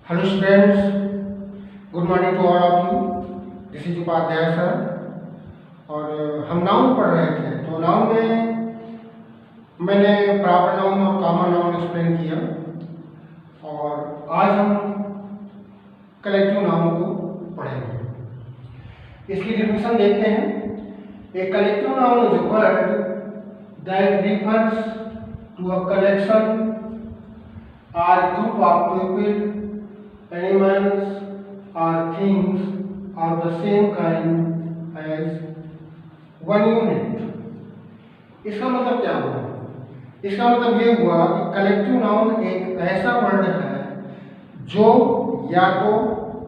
Hello students, good morning to all of you. This is Upadhyay sir. और हम noun पढ़ रहे थे, तो नाउन में मैंने प्रॉपर नाउन और कॉमन नाउन एक्सप्लेन किया, और आज हम कलेक्टिव नाउन को पढ़ेंगे। इसकी डेफिनेशन देखते हैं। A collective noun is a word that refers to a collection or group of people, animals or things of the same kind as one unit। इसका मतलब क्या हुआ? इसका मतलब ये हुआ कि कलेक्टिव नाउन एक ऐसा वर्ड है जो या तो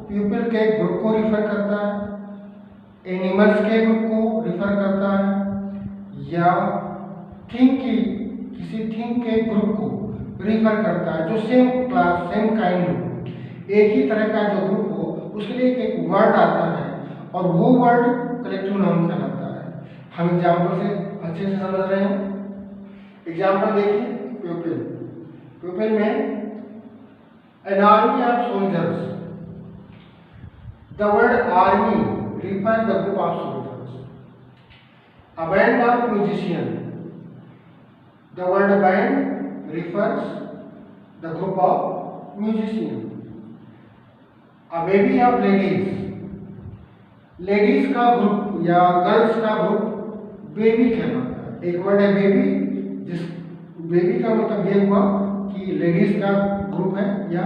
पीपल के ग्रुप को रिफर करता है, एनिमल्स के ग्रुप को रिफर करता है, या थिंग की किसी थिंग के ग्रुप को रिफर करता है जो सेम क्लास सेम काइंड हो, एक ही तरह का जो ग्रुप हो, उसके लिए एक वर्ड आता है और वो वर्ड कलेक्टिव नाउन कहलाता है। हम एग्जाम्पल से अच्छे से समझ रहे हैं। एग्जाम्पल देखिए, प्यूपिल। प्यूपिल में an army of soldiers, the word army refers the group of soldiers. A band of musician, the word band refers the group of musicians। A baby of ladies, ladies का group या girls का group baby कहलाता है। एक word है baby, जिस baby का मतलब ये हुआ कि लेडीज का ग्रुप है या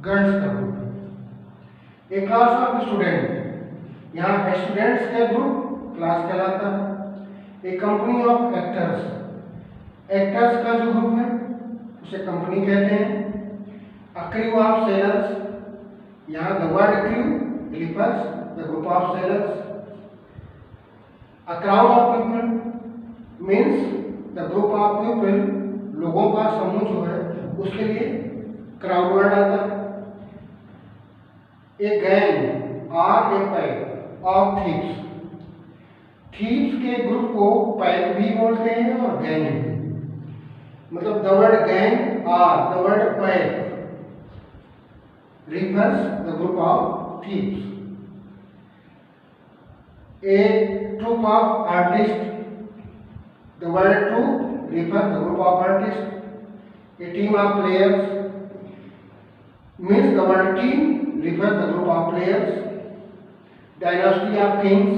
गर्ल्स का ग्रुप है। एक क्लास ऑफ स्टूडेंट, यहाँ स्टूडेंट्स का ग्रुप क्लास कहलाता है। एक कंपनी ऑफ एक्टर्स, एक्टर्स का जो ग्रुप है उसे कंपनी कहते हैं। अ क्रू ऑफ सेलर्स, यहाँ the word crew refers the group of sellers. A crowd of people means the group of people, लोगों का समूह जो है उसके लिए क्राउड वर्ड आता है। ए गैंग और ए पैक ऑफ थीव्स, थीव्स के ग्रुप को पैक भी बोलते हैं और गैंग भी। मतलब द वर्ड गैंग और the word pack refers the group of thieves। A troupe of artists, the word troupe refers the group of artists। A team of players means the word team refers the group of players। Dynasty of kings,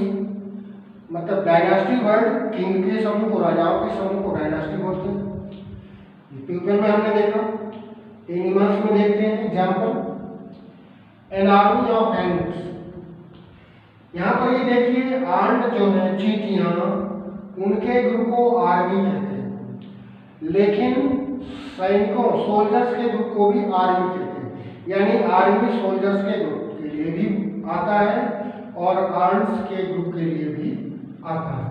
मतलब dynasty word king के समूह को, राजाओं के समूह को dynasty बोलते हैं। पीपल में हमने देखा। एनिमल्स में देखते हैं example, an army of ants. यहाँ पर ये देखिए, आंट जो है चींटियां, उनके ग्रुप को आर्मी कहते हैं, लेकिन सैनिकों सोल्जर्स के ग्रुप को भी आर्मी कहते हैं। यानी आर्मी सोल्जर्स के ग्रुप के लिए भी आता है और आंट्स के ग्रुप के लिए भी आता है।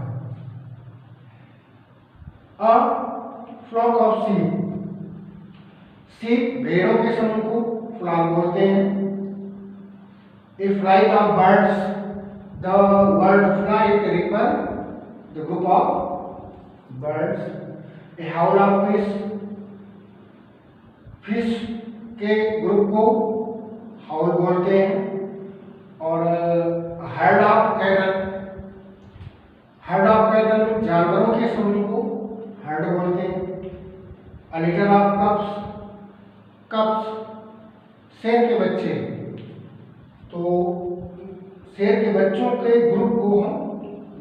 अब फ्लॉक ऑफ शीप, शीप भेड़ों के समूह को फ्लॉक बोलते हैं। A flight of birds, the word flight refer the group of birds. A haul of fish, fish के ग्रुप को हाउल बोलते हैं। और herd of cattle, herd of cattle जानवरों के समूह को हर्ड बोलते हैं। A litter of cubs, cubs शेर के बच्चे, तो शेर के बच्चों के ग्रुप को हम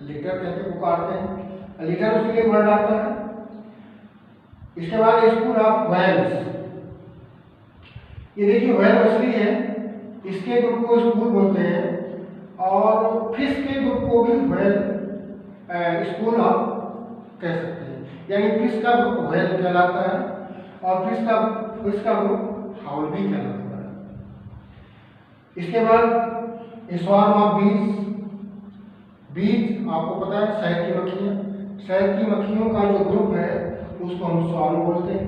लिटर कहते पुकारते हैं। लिटर उसके लिए वर्ड आता है। इसके बाद स्कूल ऑफ व्हेल्स, ये देखिए व्हेल मछली है, इसके ग्रुप को स्कूल बोलते हैं। और फिश के ग्रुप को भी व्हेल स्कूल ऑफ कह सकते हैं। यानी फिश का ग्रुप व्हेल कहलाता है और फिश का ग्रुप हाउल भी कहलाता है। इसके बाद ए स्वार्म ऑफ बीज, बीज आपको पता है शहद की मक्खियाँ, शहद की मक्खियों का जो ग्रुप है उसको हम स्वार्म बोलते हैं।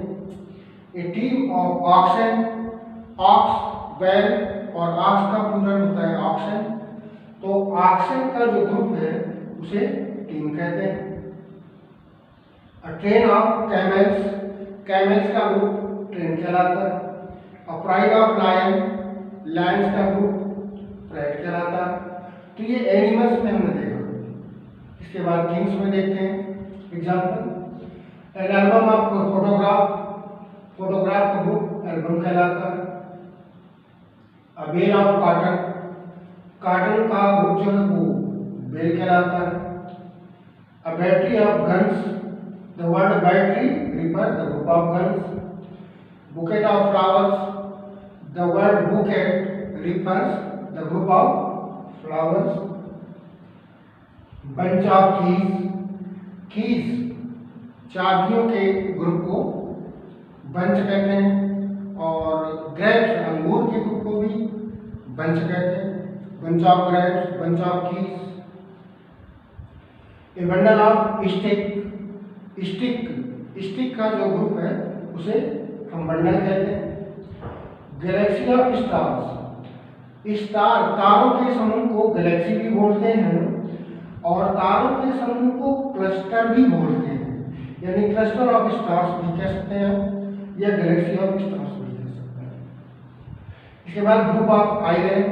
ए टीम ऑफ ऑक्सन, ऑक्स बैल और ऑक्स का प्लूरल होता है ऑक्सन, तो ऑक्सन का जो ग्रुप है उसे टीम कहते हैं। A train of camels, camels का ग्रुप ट्रेन कहलाता है। A a pride of lion, lions का ग्रुप प्राइड कहलाता है। तो ये एनिमल्स में हमने देखा। इसके बाद थिंग्स में देखते हैं example. An album of photograph, photograph का ग्रुप एल्बम कहलाता है। A bale of cotton, cotton का ग्रुप जो है वो बेल कहलाता है। A battery of guns, the word battery refers the group of guns. Bouquet of flowers, the word bouquet refers the group of flowers. Bunch of keys, keys चाबियों के group को bunch कहते हैं। और ग्रेप्स अंगूर के ग्रुप को भी बंच कहते हैं। Bunch of grapes, bunch of keys. A bundle of stick, stick, stick का जो ग्रुप है उसे हम बंडल कहते हैं। गैलेक्सी ऑफ स्टार्स, स्टार तारों के समूह को गैलेक्सी भी बोलते हैं और तारों के समूह को क्लस्टर भी बोलते हैं, यानी क्लस्टर ऑफ स्टार्स भी कह सकते हैं या गैलेक्सी ऑफ स्टार्स भी कह सकते हैं। इसके बाद group of island,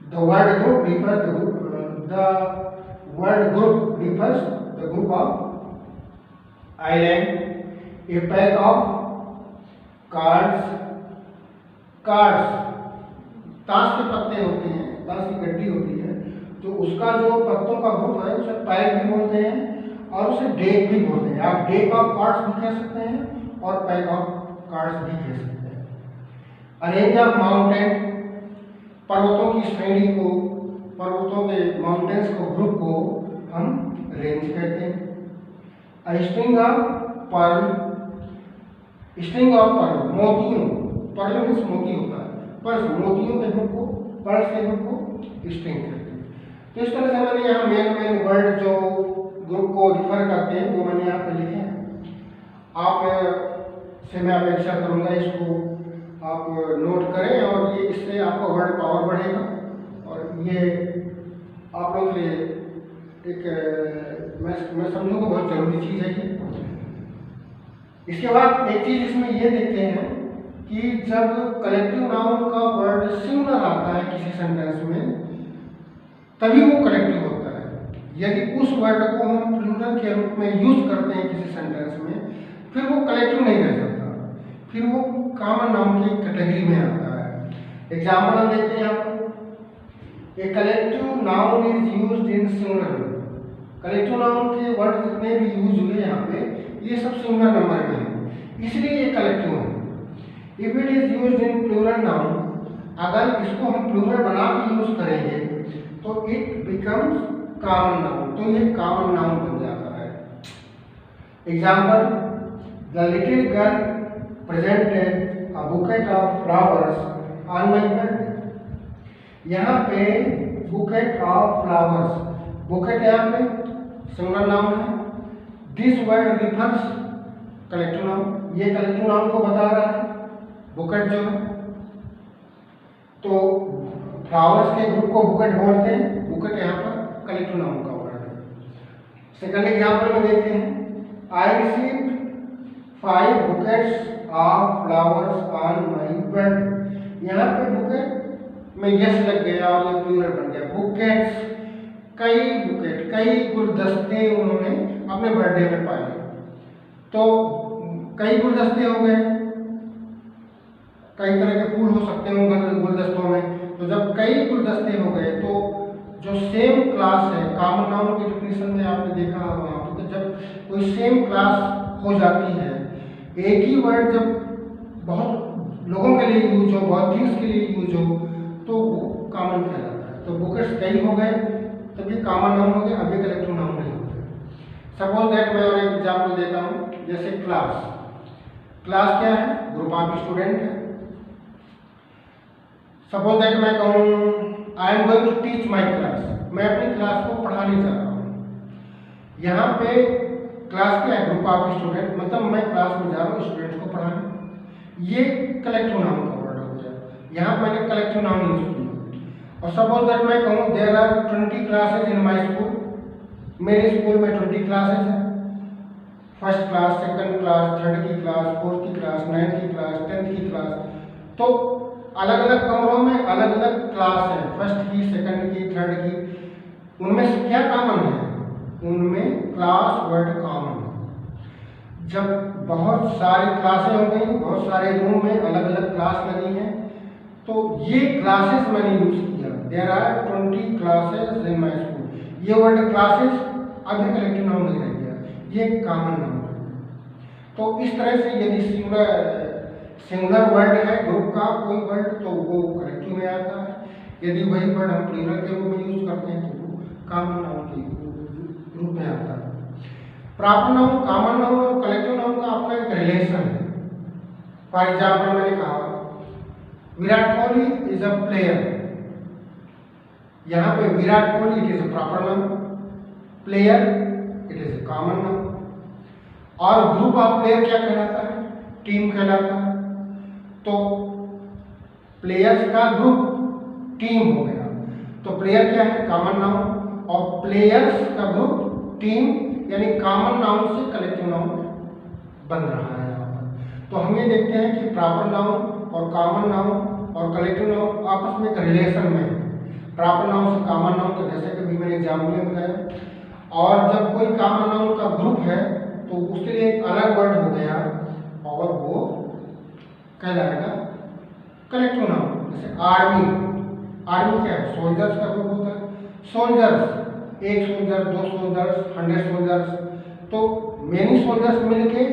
the word group refers the group, the word group refers the group of island. A pack of cards, cards ताश के पत्ते होते हैं, ताश की गड्डी होती है, तो उसका जो पत्तों का ग्रुप है उसे पैक भी बोलते हैं और उसे डेक भी बोलते हैं। आप डेक ऑफ कार्ड्स भी कह सकते हैं और पैक ऑफ कार्ड्स भी कह सकते हैं। अ रेंज ऑफ माउंटेन, पर्वतों की श्रेणी को, पर्वतों के माउंटेन्स को, ग्रुप को हम रेंज कहते हैं। A string of pearl, string of pearl मोतियों, पर्ल मीन्स मोती होता है, पर मोतियों के ग्रुप को, पर्ल के ग्रुप को स्ट्रिंग कहते हैं। तो इस तरह से मैंने यहाँ मेन वर्ड जो ग्रुप को रिफर करते हैं वो मैंने यहाँ पे लिखे हैं। आप से मैं अपेक्षा करूँगा इसको आप नोट करें और ये इससे आपका वर्ड पावर बढ़ेगा और ये आप लोगों के लिए एक मैं समझूंगा बहुत जरूरी चीज़ है ये। इसके बाद एक चीज़ इसमें ये देखते हैं कि जब कलेक्टिव नाउन का वर्ड सिंगुलर आता है किसी सेंटेंस में तभी वो कलेक्टिव होता है। यदि उस वर्ड को हम प्लूरल के रूप में यूज करते हैं किसी सेंटेंस में फिर वो कलेक्टिव नहीं रह जाता, फिर वो कॉमन नाउन की कैटेगरी में आता है। एग्जाम्पल हम देखते हैं यहाँ पर, ए collective noun is used in singular. Collective noun के वर्ड जितने भी यूज हुए यहाँ पे ये सब सिंगुलर नंबर में है, इसलिए ये कलेक्टिव है। If it is used in plural noun, अगर इसको हम प्लूरल बना के यूज करेंगे तो इट बिकम्स कॉमन नाउन, तो ये कॉमन नाउन बन जाता है। Example, the little girl presented a bouquet of flowers on my bed. यहाँ पे बुकेट ऑफ फ्लावर्स, बुकेट यहाँ पे सिंगुलर नाउन है। This word refers collective noun, ये कलेक्टिव नाउन को बता रहा है बुकेट जो है। तो फ्लावर्स के ग्रुप को बुकेट बोलते हैं, बुकेट यहाँ पर कलेक्टिव नाउन का वर्ड है। सेकंड एग्जाम्पल में देखते हैं, I received 5 bouquets of flowers on my bed. यहाँ पे बुकेट में यस लग गया और ये प्लूरल बन गया। बुकेट्स, कई बुकेट, कई गुलदस्ते उन्होंने अपने बर्थडे में पाए, तो कई गुलदस्ते हो गए, कई तरह के फूल हो सकते हैं गुलदस्तों में। तो जब कई गुलदस्ते हो गए तो जो सेम क्लास है, कॉमन नाउन की डेफिनेशन में आपने देखा होगा तो जब कोई सेम क्लास हो जाती है, एक ही वर्ड जब बहुत लोगों के लिए यूज हो, बहुत थिंग्स के लिए यूज हो तो वो कॉमन कहलाता है। तो बुकेट्स कई हो गए तब ये कॉमन नाउन हो गया, अभी कलेक्टिव नाउन नहीं होता। सपोज दैट मैं और एक एग्जाम्पल देता हूँ, जैसे क्लास। क्लास क्या है? ग्रुप ऑफ स्टूडेंट है। सपोज दैट मैं कहूँ I am going to teach my class, मैं अपनी क्लास को पढ़ाने जा रहा हूँ। यहाँ पे क्लास क्या है? ग्रुप ऑफ स्टूडेंट, मतलब मैं क्लास में जा रहा हूँ स्टूडेंट को पढ़ाने। ये कलेक्टिव नाउन का वर्ड हो गया, यहाँ मैंने कलेक्टिव नाउन यूज किया। और सपोज दैट मैं कहूँ there are 20 classes in my school, मेरे स्कूल में 20 क्लासेज हैं, first class, second class, third की क्लास, फोर्थ की क्लास, नाइन्थ की क्लास, 10th की क्लास। तो अलग अलग कमरों में अलग अलग क्लास है, फर्स्ट की, सेकंड की, थर्ड की। उनमें से क्या कॉमन है? उनमें क्लास वर्ड कॉमन है। जब बहुत सारी क्लासें हो गई, बहुत सारे रूम में अलग अलग क्लास लगी हैं, तो ये क्लासेस मैंने यूज किया। There are 20 classes in my school. ये वर्ड क्लासेस अभी कलेक्टिव नाउन नहीं रह गया, ये कॉमन नाउन है। तो इस तरह से यदि सिंगुलर वर्ड है ग्रुप का कोई वर्ड, तो वो कलेक्टिव में आता है। यदि वही वर्ड हम प्लूरल के रूप में यूज करते हैं तो वो कॉमन नाउन के रूप में आता है। प्रॉपर नाउन, कॉमन नाउन और कलेक्टिव नाउन का अपना एक रिलेशन है। फॉर एग्जाम्पल मैंने कहा Virat Kohli is a player. यहाँ पे Virat Kohli it is a proper noun, player it is a common noun. और ग्रुप ऑफ प्लेयर क्या कहलाता है? टीम कहलाता है। तो प्लेयर्स का ग्रुप टीम हो गया। तो प्लेयर क्या है? Common noun. और प्लेयर्स का ग्रुप टीम, यानी कॉमन नाउन से कलेक्टिव नाउन बन रहा है यहाँ पर। तो हम ये देखते हैं कि प्रॉपर नाउन और कॉमन नाउन और कलेक्टिव नाउन आपस में एक रिलेशन में है। प्रॉपर नाउन से कॉमन नाउन का, जैसे कि अभी मैंने एग्जाम्पल में बताया। और जब कोई कॉमन नाउन का ग्रुप है तो उसके लिए एक अलग वर्ड हो गया और वो कहलाएगा कलेक्टिव नाउन। जैसे आर्मी, आर्मी क्या है? सोल्जर्स का ग्रुप होता है। सोल्जर्स, एक सोल्जर, दो सोल्जर्स, 100 सोल्जर्स। तो मेनी सोल्जर्स मिलके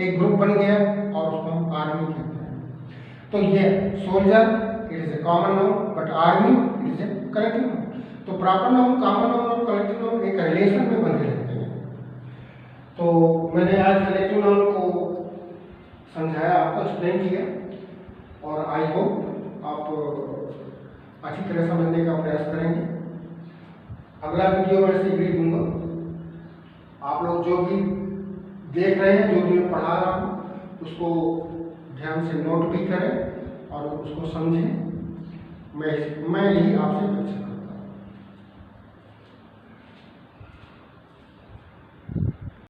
एक ग्रुप बन गया और उसको हम आर्मी कहते हैं। तो ये soldier it is a common noun, but army it is a collective noun. तो प्रॉपर नाउन, कॉमन नाउन और कलेक्टिव नाउन एक रिलेशन में बने रहते हैं। तो मैंने आज कलेक्टिव नाउन को समझाया, आपको एक्सप्लेन किया, और आई होप आप अच्छी तरह समझने का प्रयास करेंगे। अगला वीडियो मैं शीघ्र ही दूंगा। आप लोग जो भी देख रहे हैं, जो भी मैं पढ़ा रहा हूँ, उसको ध्यान से नोट भी करें और उसको समझें। मैं यही आपसे अपेक्षा